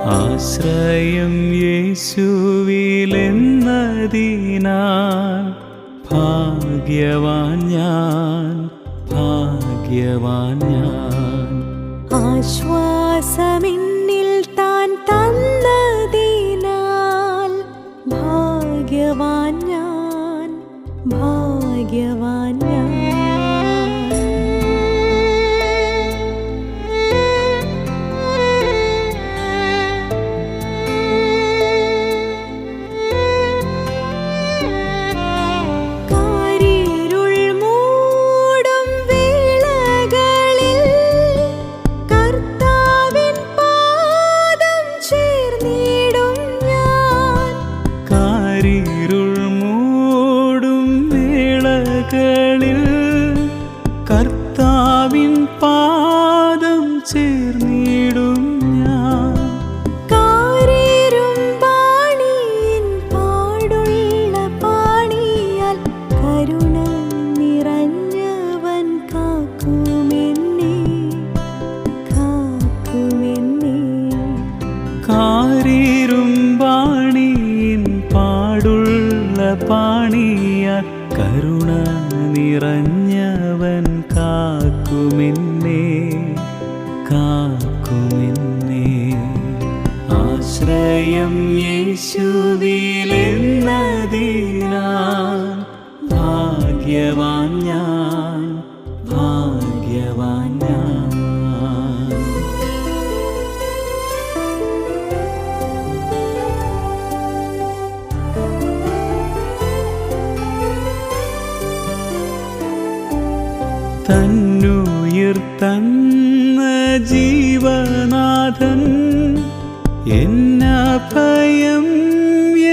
ആശ്രയം യേശുവിലെന്നതിനാൽ ഭാഗ്യവാൻ ഞാൻ, ഭാഗ്യവാൻ ഞാൻ. ആശ്വാസമെന്നിൽ താൻ തന്നതിനാൽ ഭാഗ്യവാൻ ഞാൻ, ഭാഗ്യവാൻ ഞാൻ. കർത്താവിൻ പാദം ചേർന്നിടും ഞാൻ. കാരിരുമ്പാണിയിൻ പാടുള്ള പാണിയാൽ കരുണ നിറഞ്ഞവൻ കാക്കുമെന്നെ, കാക്കുമെന്നെ. കാരിരുമ്പാണിയിൻ പാടുള്ള പാണിയാൽ കരുണ നിറഞ്ഞവൻ കാക്കുമെന്നെ, കാക്കുമെന്നെ. ആശ്രയം യേശുവിലെന്നതിനാൽ ഭാഗ്യവാൻ ഞാൻ, ഭാഗ്യവാൻ ഞാൻ. തന്നുയിർ തന്ന ജീവനാഥൻ എന്നഭയം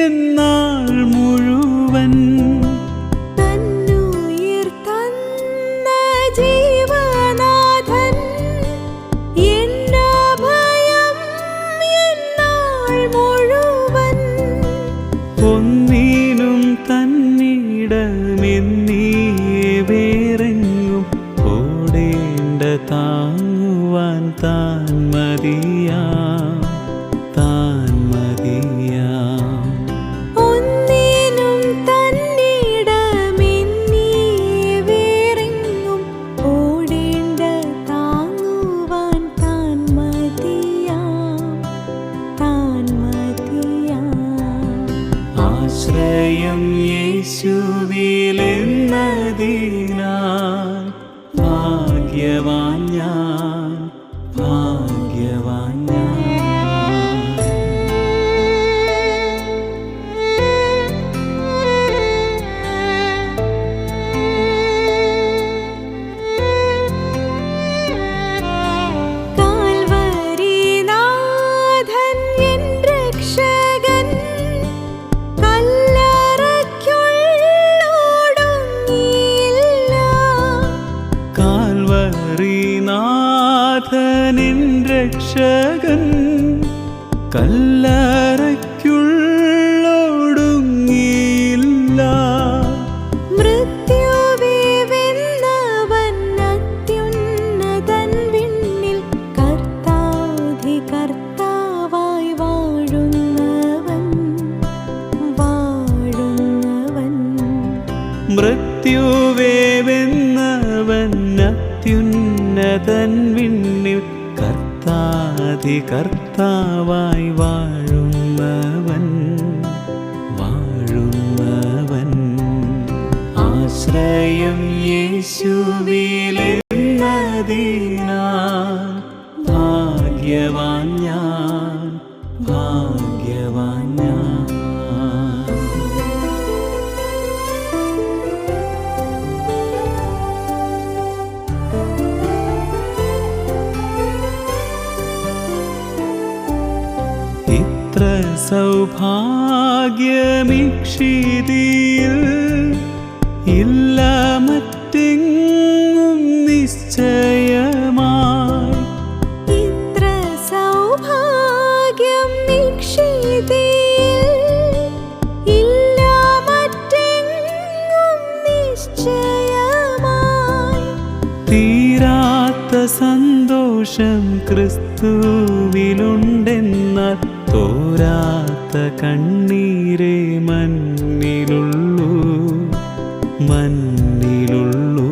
എന്നാൾ മുഴുവൻ. തന്നുയിർ തന്ന ജീവനാഥൻ എന്നഭയം എന്നാൾ മുഴുവൻ. ഒന്നിനും തന്നിടമെന്നീ വേറെങ്ങും ഓടേണ്ട താങ്ങുവാൻ താൻ മതിയാം, താൻ മതിയാം. ഒന്നിനും തന്നിടമെന്നീ വേറെങ്ങും ഓടേണ്ട താങ്ങുവാൻ താൻ മതിയാം, താൻ മതിയാം. ആശ്രയം യേശുവിലെന്നതിനാൽ ഭാഗ്യവാൻ ഞാൻ, ഭാഗ്യവാൻ ഞാൻ. കാൽവരിനാഥൻ എൻ രക്ഷകൻ കല്ലറയ്ക്കുള്ളോടുങ്ങിയില്ല. കാൽവരിനാഥനിൻ രക്ഷകൻ കല്ലറയ്ക്കുള്ളോടുങ്ങിയില്ല. മൃത്യുവേ വെന്നവൻ അത്യുന്നതൻ വിണ്ണിൽ കർത്താധികർത്താവായി വാഴുന്നവൻ, വാഴുന്നവൻ. മൃത്യുവേ വെന്നവൻ അത്യുന്നതൻ വിണ്ണിൽ കർത്താധികർത്താവായി വാഴുന്നവൻ, വാഴുന്നവൻ. ആശ്രയം യേശുവിലെന്നതിനാൽ ഭാഗ്യവാൻ ഞാൻ, ഭാഗ്യവാൻ ഞാൻ. ഇത്ര സൗഭാഗ്യമിക്ഷിതിയിൽ ഇല്ല മറ്റെങ്ങും നിശ്ചയമായി. ഇത്ര സൗഭാഗ്യം നിക്ഷിതിയിൽ ഇല്ല മറ്റെങ്ങും നിശ്ചയമായി. തീരാത്ത സന്തോഷം ക്രിസ്തുവിലുണ്ടെന്നാൽ തോരാത്ത കണ്ണീരേ മണ്ണിലുള്ളൂ മണ്ണിലുള്ളൂ.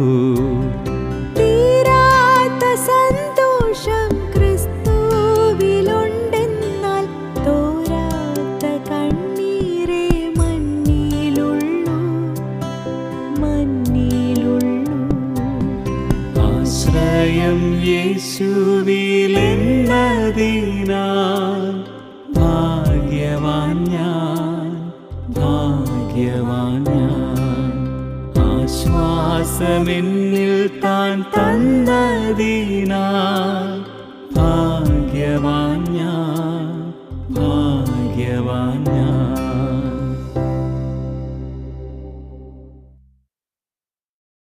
തീരാത്ത സന്തോഷം ക്രിസ്തുവിലുണ്ടെന്നാൽ തോരാത്ത കണ്ണീരേ മണ്ണിലുള്ളൂ മണ്ണിലുള്ളൂ. ആശ്രയം യേശുവിലെന്നതിനാൽ ഭാഗ്യവാൻ ഞാൻ ഭാഗ്യവാൻ ഞാൻ. ആശ്വാസമെന്നിൽ താൻ തന്നതിനാൽ ഭാഗ്യവാൻ ഞാൻ ഭാഗ്യവാൻ ഞാൻ.